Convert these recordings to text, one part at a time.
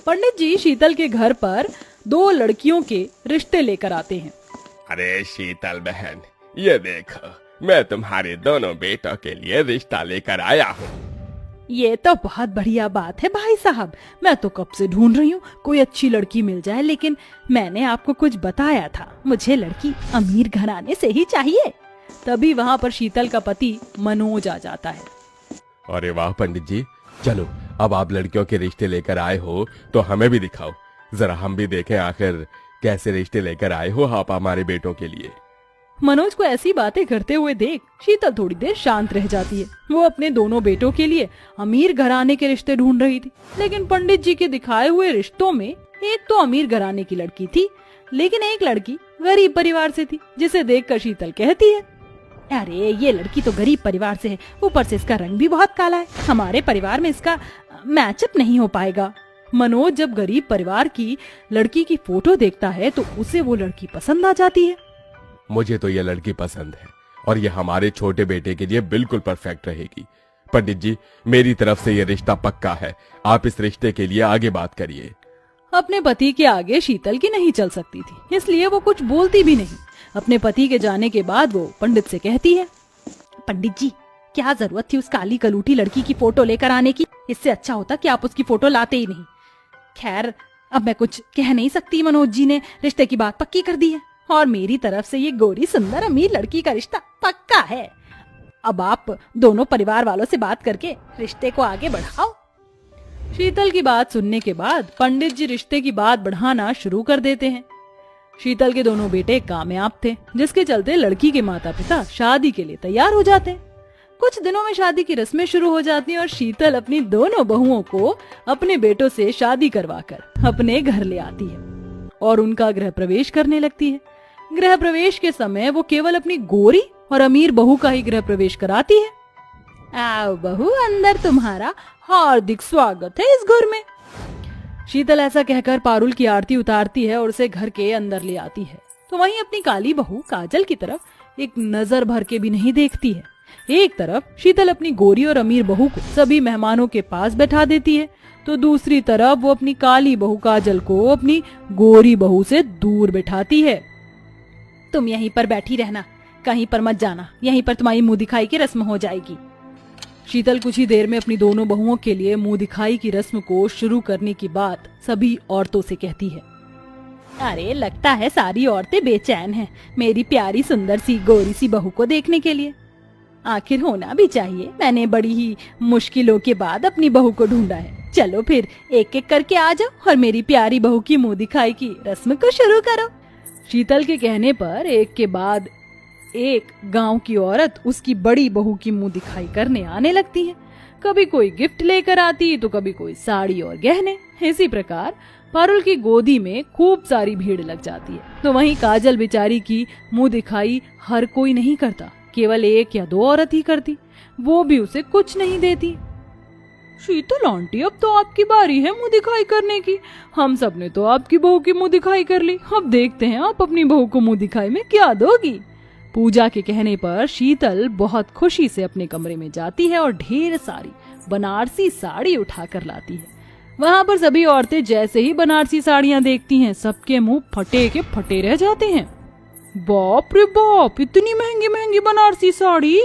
पंडित जी शीतल के घर पर दो लड़कियों के रिश्ते लेकर आते हैं। अरे शीतल बहन, ये देखो, मैं तुम्हारे दोनों बेटों के लिए रिश्ता लेकर आया हूँ। ये तो बहुत बढ़िया बात है भाई साहब, मैं तो कब से ढूंढ रही हूँ कोई अच्छी लड़की मिल जाए, लेकिन मैंने आपको कुछ बताया था, मुझे लड़की अमीर घराने से ही चाहिए। तभी वहाँ पर शीतल का पति मनोज आ जाता है। अरे वाह पंडित जी, चलो अब आप लड़कियों के रिश्ते लेकर आए हो तो हमें भी दिखाओ, जरा हम भी देखें आखिर कैसे रिश्ते लेकर आए हो आप हमारे बेटों के लिए। मनोज को ऐसी बातें करते हुए देख शीतल थोड़ी देर शांत रह जाती है। वो अपने दोनों बेटों के लिए अमीर घराने के रिश्ते ढूंढ रही थी, लेकिन पंडित जी के दिखाए हुए रिश्तों में एक तो अमीर घराने की लड़की थी, लेकिन एक लड़की गरीब परिवार से थी, जिसे देखकर शीतल कहती है, अरे ये लड़की तो गरीब परिवार से है, ऊपर से इसका रंग भी बहुत काला है, हमारे परिवार में इसका मैचअप नहीं हो पाएगा। मनोज जब गरीब परिवार की लड़की की फोटो देखता है तो उसे वो लड़की पसंद आ जाती है। मुझे तो ये लड़की पसंद है और ये हमारे छोटे बेटे के लिए बिल्कुल परफेक्ट रहेगी। पंडित जी, मेरी तरफ से ये रिश्ता पक्का है, आप इस रिश्ते के लिए आगे बात करिए। अपने पति के आगे शीतल की नहीं चल सकती थी, इसलिए वो कुछ बोलती भी नहीं। अपने पति के जाने के बाद वो पंडित से कहती है, पंडित जी क्या जरूरत थी उस काली कलूटी लड़की की फोटो लेकर आने की, इससे अच्छा होता कि आप उसकी फोटो लाते ही नहीं। खैर अब मैं कुछ कह नहीं सकती, मनोज जी ने रिश्ते की बात पक्की कर दी है और मेरी तरफ से ये गोरी सुंदर अमीर लड़की का रिश्ता पक्का है। अब आप दोनों परिवार वालों से बात करके रिश्ते को आगे बढ़ाओ। शीतल की बात सुनने के बाद पंडित जी रिश्ते की बात बढ़ाना शुरू कर देते हैं। शीतल के दोनों बेटे कामयाब थे, जिसके चलते लड़की के माता पिता शादी के लिए तैयार हो जाते हैं। कुछ दिनों में शादी की रस्में शुरू हो जाती हैं और शीतल अपनी दोनों बहुओं को अपने बेटों से शादी करवाकर अपने घर ले आती है और उनका गृह प्रवेश करने लगती है। गृह प्रवेश के समय वो केवल अपनी गोरी और अमीर बहू का ही गृह प्रवेश कराती है। आओ बहू, अंदर तुम्हारा हार्दिक स्वागत है इस घर में। शीतल ऐसा कहकर पारुल की आरती उतारती है और उसे घर के अंदर ले आती है। तो वहीं अपनी काली बहू काजल की तरफ एक नजर भर के भी नहीं देखती है। एक तरफ शीतल अपनी गोरी और अमीर बहू को सभी मेहमानों के पास बैठा देती है, तो दूसरी तरफ वो अपनी काली बहू काजल को अपनी गोरी बहू से दूर बैठाती है। तुम यहीं पर बैठी रहना, कहीं पर मत जाना, यहीं पर तुम्हारी मुंह दिखाई की रस्म हो जाएगी। शीतल कुछ ही देर में अपनी दोनों बहुओं के लिए मुंह दिखाई की रस्म को शुरू करने की बात सभी औरतों से कहती है। अरे लगता है सारी औरतें बेचैन हैं मेरी प्यारी सुंदर सी गोरी सी बहू को देखने के लिए। आखिर होना भी चाहिए, मैंने बड़ी ही मुश्किलों के बाद अपनी बहू को ढूंढा है। चलो फिर एक एक करके आ जाओ और मेरी प्यारी बहू की मुंह दिखाई की रस्म को शुरू करो। शीतल के कहने पर एक के बाद एक गांव की औरत उसकी बड़ी बहू की मुंह दिखाई करने आने लगती है। कभी कोई गिफ्ट लेकर आती तो कभी कोई साड़ी और गहने। इसी प्रकार पारुल की गोदी में खूब सारी भीड़ लग जाती है। तो वहीं काजल बेचारी की मुंह दिखाई हर कोई नहीं करता, केवल एक या दो औरत ही करती, वो भी उसे कुछ नहीं देती। शीतल आंटी, अब तो आपकी बारी है मुंह दिखाई करने की। हम सब ने तो आपकी बहू की मुंह दिखाई कर ली, अब देखते हैं आप अपनी बहू को मुंह दिखाई में क्या दोगी। पूजा के कहने पर शीतल बहुत खुशी से अपने कमरे में जाती है और ढेर सारी बनारसी साड़ी उठा कर लाती है। वहाँ पर सभी औरतें जैसे ही बनारसी साड़ियाँ देखती हैं, सबके मुंह फटे के फटे रह जाते हैं। बाप रे बाप, इतनी महंगी महंगी बनारसी साड़ी!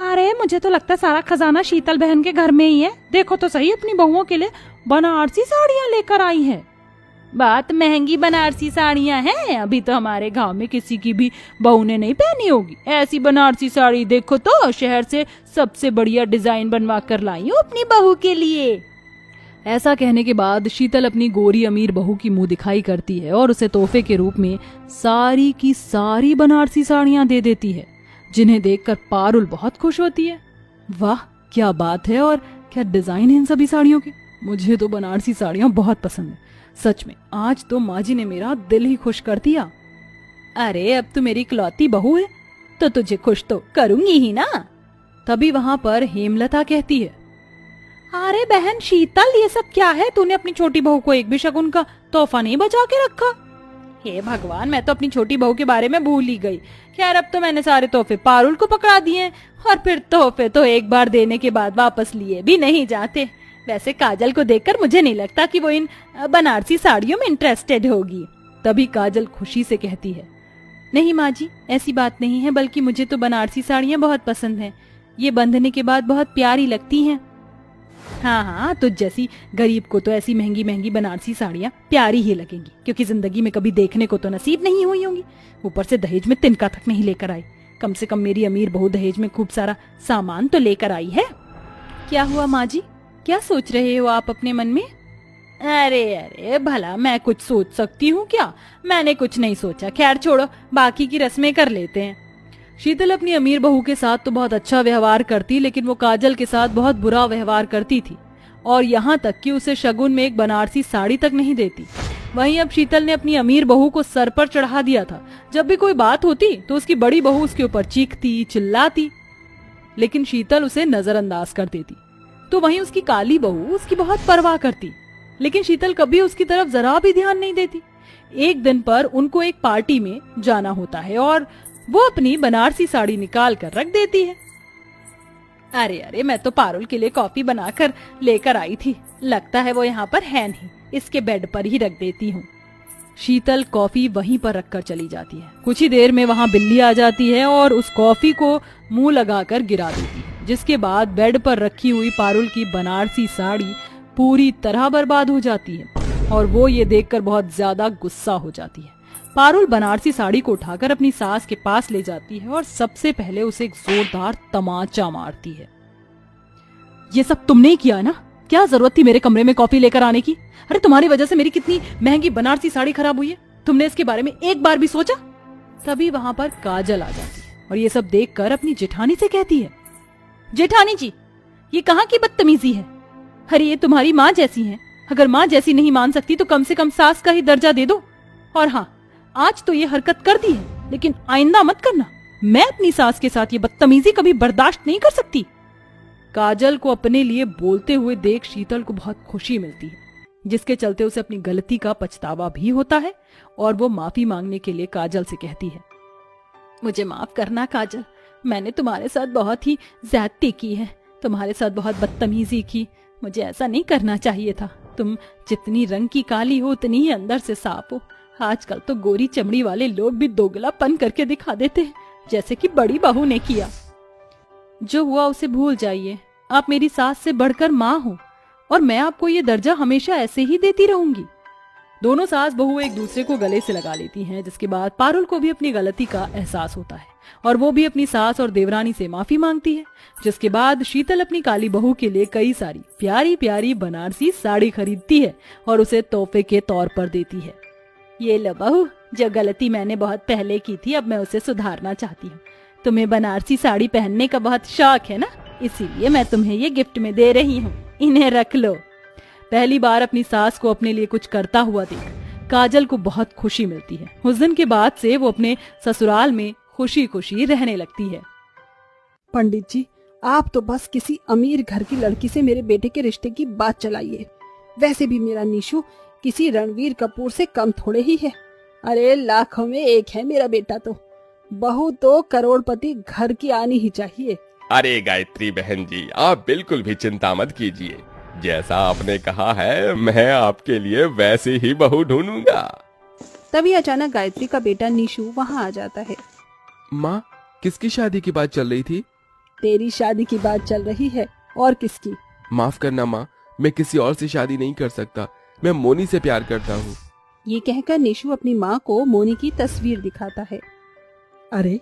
अरे मुझे तो लगता है सारा खजाना शीतल बहन के घर में ही है। देखो तो सही, अपनी बहुओं के लिए बनारसी साड़ियाँ लेकर आई है। बात महंगी बनारसी साड़ियाँ हैं, अभी तो हमारे गांव में किसी की भी बहू ने नहीं पहनी होगी ऐसी बनारसी साड़ी। देखो तो शहर से सबसे बढ़िया डिजाइन बनवा कर लाई हूँ अपनी बहू के लिए। ऐसा कहने के बाद शीतल अपनी गोरी अमीर बहू की मुंह दिखाई करती है और उसे तोहफे के रूप में सारी की सारी बनारसी साड़ियाँ दे देती है, जिन्हें देखकर पारुल बहुत खुश होती है। वाह क्या बात है, और क्या डिजाइन है इन सभी साड़ियों के। मुझे तो बनारसी साड़ियाँ बहुत पसंद है। सच में आज तो माँ जी ने मेरा दिल ही खुश कर दिया। अरे अब तो मेरी इकलौती बहू है तो तुझे खुश तो करूंगी ही ना। तभी वहाँ पर हेमलता कहती है, अरे बहन शीतल, ये सब क्या है? तूने अपनी छोटी बहू को एक भी शगुन का तोहफा नहीं बचा के रखा। हे भगवान, मैं तो अपनी छोटी बहू के बारे में भूल ही गई। खैर अब तो मैंने सारे तोहफे पारुल को पकड़ा दिए और फिर तोहफे तो एक बार देने के बाद वापस लिए भी नहीं जाते। वैसे काजल को देखकर मुझे नहीं लगता कि वो इन बनारसी साड़ियों में इंटरेस्टेड होगी। तभी काजल खुशी से कहती है, नहीं माँ जी, ऐसी बात नहीं है, बल्कि मुझे तो बनारसी साड़ियाँ बहुत पसंद हैं। ये बंधने के बाद बहुत प्यारी लगती हैं। हाँ हाँ, तुझ जैसी गरीब को तो ऐसी महंगी महंगी बनारसी साड़ियाँ प्यारी ही लगेंगी, क्योंकि जिंदगी में कभी देखने को तो नसीब नहीं हुई होंगी। ऊपर से दहेज में तिनका तक नहीं लेकर आई। कम से कम मेरी अमीर बहू दहेज में खूब सारा सामान तो लेकर आई है। क्या हुआ माँ जी, क्या सोच रहे हो आप अपने मन में? अरे अरे भला मैं कुछ सोच सकती हूँ क्या? मैंने कुछ नहीं सोचा। खैर छोड़ो, बाकी की रस्में कर लेते हैं। शीतल अपनी अमीर बहू के साथ तो बहुत अच्छा व्यवहार करती, लेकिन वो काजल के साथ बहुत बुरा व्यवहार करती थी, और यहाँ तक कि उसे शगुन में एक बनारसी साड़ी तक नहीं देती। वहीं अब शीतल ने अपनी अमीर बहू को सर पर चढ़ा दिया था। जब भी कोई बात होती तो उसकी बड़ी बहू उसके ऊपर चीखती चिल्लाती, लेकिन शीतल उसे नजरअंदाज कर देती। तो वहीं उसकी काली बहू उसकी बहुत परवाह करती, लेकिन शीतल कभी उसकी तरफ जरा भी ध्यान नहीं देती। एक दिन पर उनको एक पार्टी में जाना होता है और वो अपनी बनारसी साड़ी निकाल कर रख देती है। अरे अरे, मैं तो पारुल के लिए कॉफी बनाकर लेकर आई थी, लगता है वो यहाँ पर है नहीं, इसके बेड पर ही रख देती हूँ। शीतल कॉफी वहीं पर रखकर चली जाती है। कुछ ही देर में वहाँ बिल्ली आ जाती है और उस कॉफी को मुंह लगाकर गिरा देती है, जिसके बाद बेड पर रखी हुई पारुल की बनारसी साड़ी पूरी तरह बर्बाद हो जाती है और वो ये देखकर बहुत ज्यादा गुस्सा हो जाती है। पारुल बनारसी साड़ी को उठाकर अपनी सास के पास ले जाती है और सबसे पहले उसे एक जोरदार तमाचा मारती है। ये सब तुमने किया ना? क्या जरूरत थी मेरे कमरे में कॉफी लेकर आने की? अरे तुम्हारी वजह से मेरी कितनी महंगी बनारसी साड़ी खराब हुई है, तुमने इसके बारे में एक बार भी सोचा? तभी वहां पर काजल आ जाती है और ये सब देखकर अपनी जेठानी से कहती है, जेठानी जी, ये कहाँ की बदतमीजी है? अरे ये तुम्हारी माँ जैसी है, अगर माँ जैसी नहीं मान सकती तो कम से कम सास का ही दर्जा दे दो। और हाँ, आज तो ये हरकत कर दी है, लेकिन आइंदा मत करना। मैं अपनी सास के साथ ये बदतमीजी कभी बर्दाश्त नहीं कर सकती। काजल को अपने लिए बोलते हुए देख शीतल को बहुत खुशी मिलती है, जिसके चलते उसे अपनी गलती का पछतावा भी होता है और वो माफी मांगने के लिए काजल से कहती है, मुझे माफ करना काजल, मैंने तुम्हारे साथ बहुत ही ज्यादती की है, तुम्हारे साथ बहुत बदतमीजी की, मुझे ऐसा नहीं करना चाहिए था। तुम जितनी रंग की काली हो उतनी ही अंदर से साफ हो। आजकल तो गोरी चमड़ी वाले लोग भी दोगलापन करके दिखा देते हैं, जैसे कि बड़ी बहू ने किया। जो हुआ उसे भूल जाइए, आप मेरी सास से बढ़कर माँ हो और मैं आपको ये दर्जा हमेशा ऐसे ही देती रहूंगी। दोनों सास बहू एक दूसरे को गले से लगा लेती हैं, जिसके बाद पारुल को भी अपनी गलती का एहसास होता है और वो भी अपनी सास और देवरानी से माफी मांगती है। जिसके बाद शीतल अपनी काली बहू के लिए कई सारी प्यारी प्यारी बनारसी साड़ी खरीदती है और उसे तोहफे के तौर पर देती है। ये लो बहू, जो गलती मैंने बहुत पहले की थी अब मैं उसे सुधारना चाहती हूँ। तुम्हें बनारसी साड़ी पहनने का बहुत शौक है ना, इसीलिए मैं तुम्हें ये गिफ्ट में दे रही हूँ, इन्हें रख लो। पहली बार अपनी सास को अपने लिए कुछ करता हुआ देख काजल को बहुत खुशी मिलती है। उस दिन के बाद से वो अपने ससुराल में खुशी खुशी रहने लगती है। पंडित जी, आप तो बस किसी अमीर घर की लड़की से मेरे बेटे के रिश्ते की बात चलाइए। वैसे भी मेरा निशु किसी रणवीर कपूर से कम थोड़े ही है। अरे लाखों में एक है मेरा बेटा, तो बहू तो करोड़पति घर की आनी ही चाहिए। अरे गायत्री बहन जी, आप बिल्कुल भी चिंता मत कीजिए, जैसा आपने कहा है मैं आपके लिए वैसे ही बहू ढूंढूंगा। तभी अचानक गायत्री का बेटा निशु वहाँ आ जाता है। माँ, किसकी शादी की बात चल रही थी? तेरी शादी की बात चल रही है, और किसकी? माफ करना माँ, मैं किसी और से शादी नहीं कर सकता, मैं मोनी से प्यार करता हूँ। ये कहकर निशु अपनी माँ को मोनी की तस्वीर दिखाता है। अरे,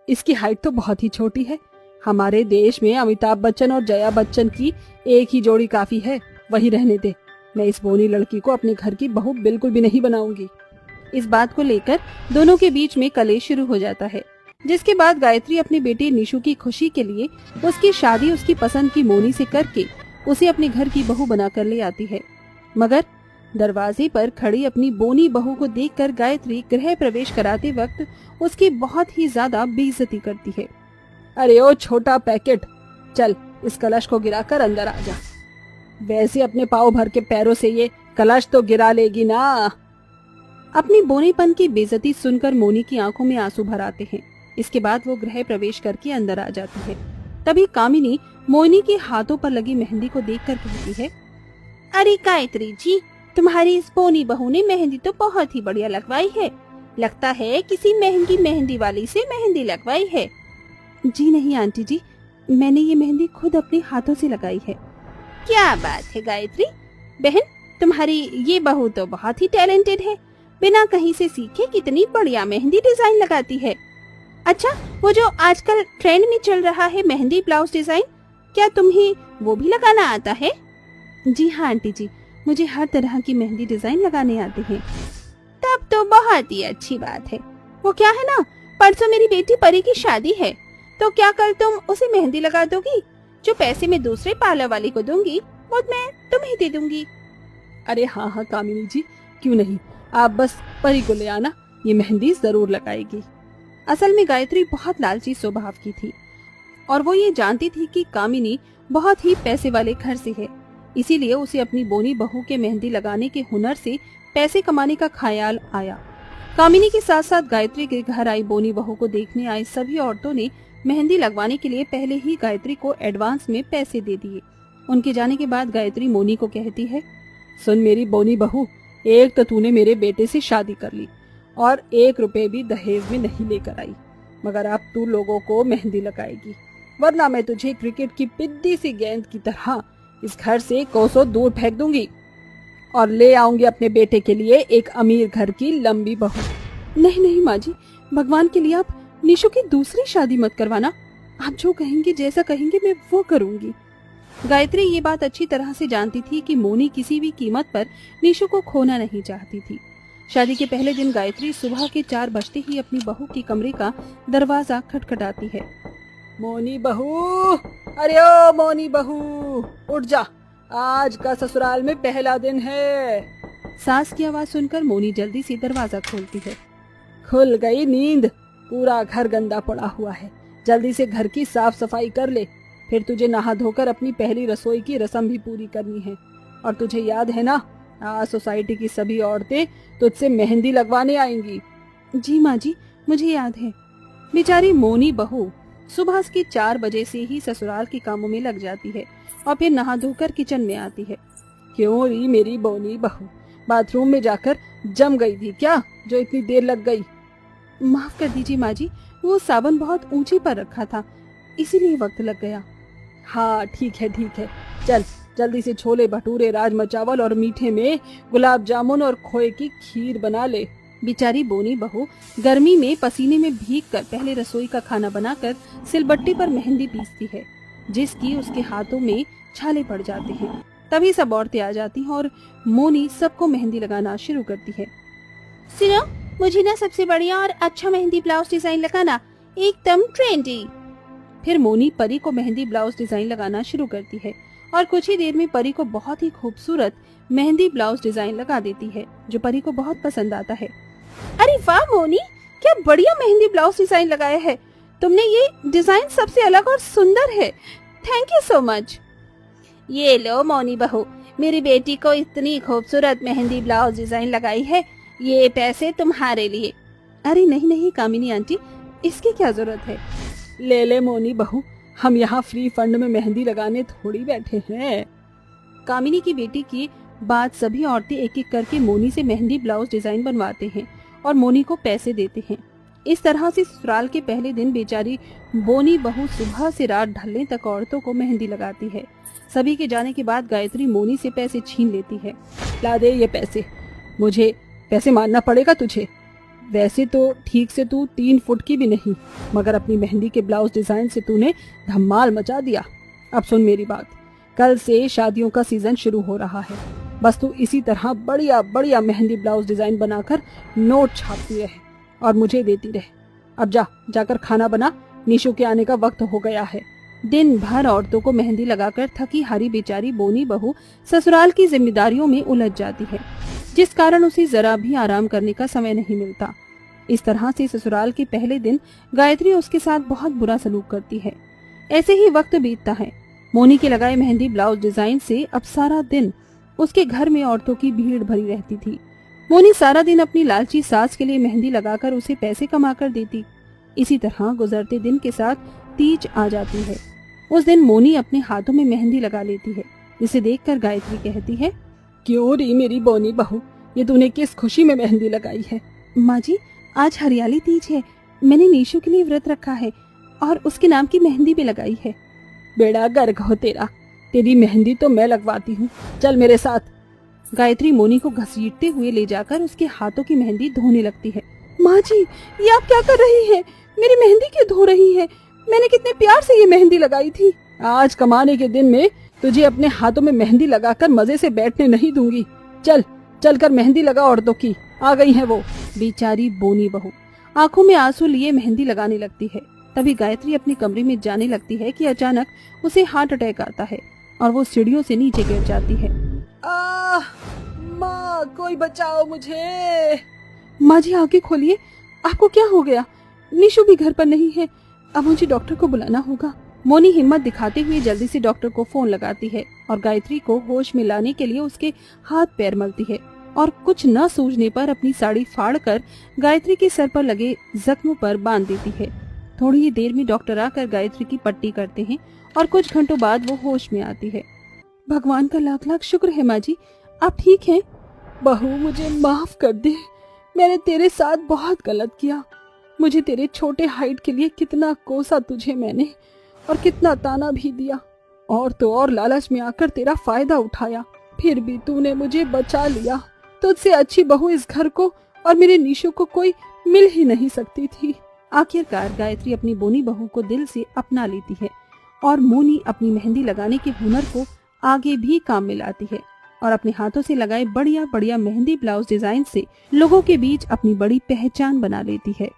इसकी हाइट तो बहुत ही छोटी है। हमारे देश में अमिताभ बच्चन और जया बच्चन की एक ही जोड़ी काफी है, वही रहने दे। मैं इस बोनी लड़की को अपने घर की बहू बिल्कुल भी नहीं बनाऊंगी। इस बात को लेकर दोनों के बीच में कलेश शुरू हो जाता है, जिसके बाद गायत्री अपने बेटे निशु की खुशी के लिए उसकी शादी उसकी पसंद की मोनी से करके उसे अपने घर की बहू बनाकर ले आती है। मगर दरवाजे पर खड़ी अपनी बोनी बहू को देखकर गायत्री गृह प्रवेश कराते वक्त उसकी बहुत ही ज्यादा बेइज्जती करती है। अरे ओ छोटा पैकेट, चल इस कलश को गिराकर अंदर आ जा। वैसे अपने पाँव भर के पैरों से ये कलश तो गिरा लेगी ना। अपनी बोनीपन की बेइज्जती सुनकर मोनी की आंखों में आंसू भर आते हैं। इसके बाद वो गृह प्रवेश करके अंदर आ जाती है। तभी कामिनी मोनी के हाथों पर लगी मेहंदी को देखकर कहती है, अरे गायत्री जी, तुम्हारी इस बोनी बहू ने मेहंदी तो बहुत ही बढ़िया लगवाई है। लगता है किसी महंगी मेहंदी वाली से मेहंदी लगवाई है। जी नहीं आंटी जी, मैंने ये मेहंदी खुद अपने हाथों से लगाई है। क्या बात है गायत्री बहन, तुम्हारी ये बहू तो बहुत ही टैलेंटेड है। बिना कहीं से सीखे कितनी बढ़िया मेहंदी डिजाइन लगाती है। अच्छा, वो जो आजकल ट्रेंड में चल रहा है मेहंदी ब्लाउज डिजाइन, क्या तुम्हें वो भी लगाना आता है? जी हाँ आंटी जी, मुझे हर तरह की मेहंदी डिजाइन लगाने आते हैं। तब तो बहुत ही अच्छी बात है। वो क्या है ना, परसों मेरी बेटी परी की शादी है, तो क्या कल तुम उसे मेहंदी लगा दोगी? जो पैसे मैं दूसरे पार्लर वाली को दूंगी वो मैं तुम्हें दे दूंगी। अरे हाँ हाँ कामिनी जी, क्यों नहीं, आप बस परी को ले आना, ये मेहंदी जरूर लगाएगी। असल में गायत्री बहुत लालची स्वभाव की थी और वो ये जानती थी कि कामिनी बहुत ही पैसे वाले घर से है, इसीलिए उसे अपनी बोनी बहू के मेहंदी लगाने के हुनर से पैसे कमाने का ख्याल आया। कामिनी के साथ साथ गायत्री के घर आई बोनी बहू को देखने आई सभी औरतों ने मेहंदी लगवाने के लिए पहले ही गायत्री को एडवांस में पैसे दे दिए। उनके जाने के बाद गायत्री मोनी को कहती है, सुन मेरी बोनी बहू, एक तो तूने मेरे बेटे से शादी कर ली और 1 रुपए भी दहेज में नहीं लेकर आई, मगर अब तू लोगों को मेहंदी लगाएगी, वरना मैं तुझे क्रिकेट की पिद्दी सी गेंद की तरह इस घर से कोसों दूर फेंक दूंगी और ले आऊंगी अपने बेटे के लिए एक अमीर घर की लंबी बहू। नहीं नहीं माँ जी, भगवान के लिए आप निशु की दूसरी शादी मत करवाना। आप जो कहेंगे, जैसा कहेंगे मैं वो करूंगी। गायत्री ये बात अच्छी तरह से जानती थी कि मोनी किसी भी कीमत पर निशु को खोना नहीं चाहती थी। शादी के पहले दिन गायत्री सुबह के 4 बजते ही अपनी बहू के कमरे का दरवाजा खटखटाती है। मोनी बहू, अरे ओ मोनी बहू, उठ जा, आज का ससुराल में पहला दिन है। सास की आवाज सुनकर मोनी जल्दी से दरवाजा खोलती है। खुल गई नींद, पूरा घर गंदा पड़ा हुआ है, जल्दी से घर की साफ सफाई कर ले, फिर तुझे नहा धोकर अपनी पहली रसोई की रस्म भी पूरी करनी है। और तुझे याद है ना, आज सोसाइटी की सभी औरतें तुझसे मेहंदी लगवाने आएंगी। जी माँ जी, मुझे याद है। बेचारी मोनी बहू सुबह के 4 बजे से ही ससुराल के कामों में लग जाती है और फिर नहा धोकर किचन में आती है। क्यों री मेरी बोनी बहू, बाथरूम में जाकर जम गई थी क्या, जो इतनी देर लग गई? माफ कर दीजिए माँ जी, वो साबुन बहुत ऊंची पर रखा था, इसीलिए वक्त लग गया। हाँ ठीक है, चल जल्दी से छोले भटूरे, राजमा चावल और मीठे में गुलाब जामुन और खोए की खीर बना ले। बेचारी बोनी बहू गर्मी में पसीने में भीगकर पहले रसोई का खाना बनाकर सिलबट्टी पर मेहंदी पीसती है, जिसकी उसके हाथों में छाले पड़ जाते हैं। तभी सब औरतें आ जाती हैं और मोनी सबको मेहंदी लगाना शुरू करती है। सुनो, मुझे ना सबसे बढ़िया और अच्छा मेहंदी ब्लाउज डिजाइन लगाना, एकदम ट्रेंडी। फिर मोनी परी को मेहंदी ब्लाउज डिजाइन लगाना शुरू करती है और कुछ ही देर में परी को बहुत ही खूबसूरत मेहंदी ब्लाउज डिजाइन लगा देती है, जो परी को बहुत पसंद आता है। अरे वाह मोनी, क्या बढ़िया मेहंदी ब्लाउज डिजाइन लगाया है तुमने, ये डिजाइन सबसे अलग और सुंदर है, थैंक यू सो मच। ये लो मोनी बहू, मेरी बेटी को इतनी खूबसूरत मेहंदी ब्लाउज डिजाइन लगाई है, ये पैसे तुम्हारे लिए। अरे नहीं नहीं कामिनी आंटी, इसकी क्या जरूरत है। ले ले मोनी बहू, हम यहाँ फ्री फंड में मेहंदी लगाने थोड़ी बैठे हैं। कामिनी की बेटी की बात सभी औरतें एक एक करके मोनी से मेहंदी ब्लाउज डिजाइन बनवाते हैं और मोनी को पैसे देते हैं। इस तरह से ससुराल के पहले दिन बेचारी बोनी बहू सुबह से रात ढलने तक औरतों को मेहंदी लगाती है। सभी के जाने के बाद गायत्री मोनी से पैसे छीन लेती है। ला दे ये पैसे, मुझे पैसे मानना पड़ेगा तुझे। वैसे तो ठीक से तू 3 फुट की भी नहीं, मगर अपनी मेहंदी के ब्लाउज डिजाइन से तूने धमाल मचा दिया। अब सुन मेरी बात, कल से शादियों का सीजन शुरू हो रहा है, बस तू इसी तरह बढ़िया बढ़िया मेहंदी ब्लाउज डिजाइन बनाकर नोट छापती रहे और मुझे देती रहे। अब जाकर खाना बना, निशु के आने का वक्त हो गया है। दिन भर औरतों को मेहंदी लगाकर थकी हारी बेचारी बोनी बहू ससुराल की जिम्मेदारियों में उलझ जाती है, जिस कारण उसे जरा भी आराम करने का समय नहीं मिलता। इस तरह से ससुराल के पहले दिन गायत्री उसके साथ बहुत बुरा सलूक करती है। ऐसे ही वक्त बीतता है। मोनी के लगाए मेहंदी ब्लाउज डिजाइन से अब सारा दिन उसके घर में औरतों की भीड़ भरी रहती थी। मोनी सारा दिन अपनी लालची सास के लिए मेहंदी लगाकर उसे पैसे कमा कर देती। इसी तरह गुजरते दिन के साथ तीज आ जाती है। उस दिन मोनी अपने हाथों में मेहंदी लगा लेती है जिसे देखकर गायत्री कहती है, क्यों री मेरी बोनी बहू, ये तूने किस खुशी में मेहंदी लगाई है? माँ जी, आज हरियाली तीज है, मैंने नीशू के लिए व्रत रखा है और उसके नाम की मेहंदी भी लगाई है। बेड़ा गर्क हो तेरा, तेरी मेहंदी तो मैं लगवाती हूँ, चल मेरे साथ। गायत्री मोनी को घसीटते हुए ले जाकर उसके हाथों की मेहंदी धोने लगती है। माँ जी, ये आप क्या कर रही हैं? मेरी मेहंदी क्यों धो रही हैं? मैंने कितने प्यार से ये मेहंदी लगाई थी। आज कमाने के दिन में तुझे अपने हाथों में मेहंदी लगाकर मजे से बैठने नहीं दूंगी। चल चल कर मेहंदी लगा औरतों की। आ गई है वो। बेचारी बोनी बहू आंखों में आंसू लिए मेहंदी लगाने लगती है। तभी गायत्री अपने कमरे में जाने लगती है कि अचानक उसे हार्ट अटैक आता है और वो सीढ़ियों से नीचे गिर जाती है। माँ, कोई बचाओ मुझे। माँ जी, आंखें खोलिए, आपको क्या हो गया? निशु भी घर पर नहीं है, अब मुझे डॉक्टर को बुलाना होगा। मोनी हिम्मत दिखाते हुए जल्दी से डॉक्टर को फोन लगाती है और गायत्री को होश में लाने के लिए उसके हाथ पैर मलती है और कुछ न सूझने पर अपनी साड़ी फाड़कर गायत्री के सर पर लगे जख्मों पर बांध देती है। थोड़ी ही देर में डॉक्टर आकर गायत्री की पट्टी करते हैं और कुछ घंटों बाद वो होश में आती है। भगवान का लाख लाख शुक्र है माँ जी, आप ठीक हैं? बहू, मुझे माफ कर दे, मैंने तेरे साथ बहुत गलत किया। मुझे तेरे छोटे हाइट के लिए कितना कोसा तुझे मैंने, और कितना ताना भी दिया, और तो और लालच में आकर तेरा फायदा उठाया। फिर भी तूने मुझे बचा लिया। तुझसे अच्छी बहू इस घर को और मेरे निशु को कोई मिल ही नहीं सकती थी। आखिरकार गायत्री अपनी बोनी बहू को दिल से अपना लेती है और मोनी अपनी मेहंदी लगाने के हुनर को आगे भी काम में लाती है और अपने हाथों से लगाए बढ़िया बढ़िया मेहंदी ब्लाउज डिजाइन से लोगों के बीच अपनी बड़ी पहचान बना लेती है।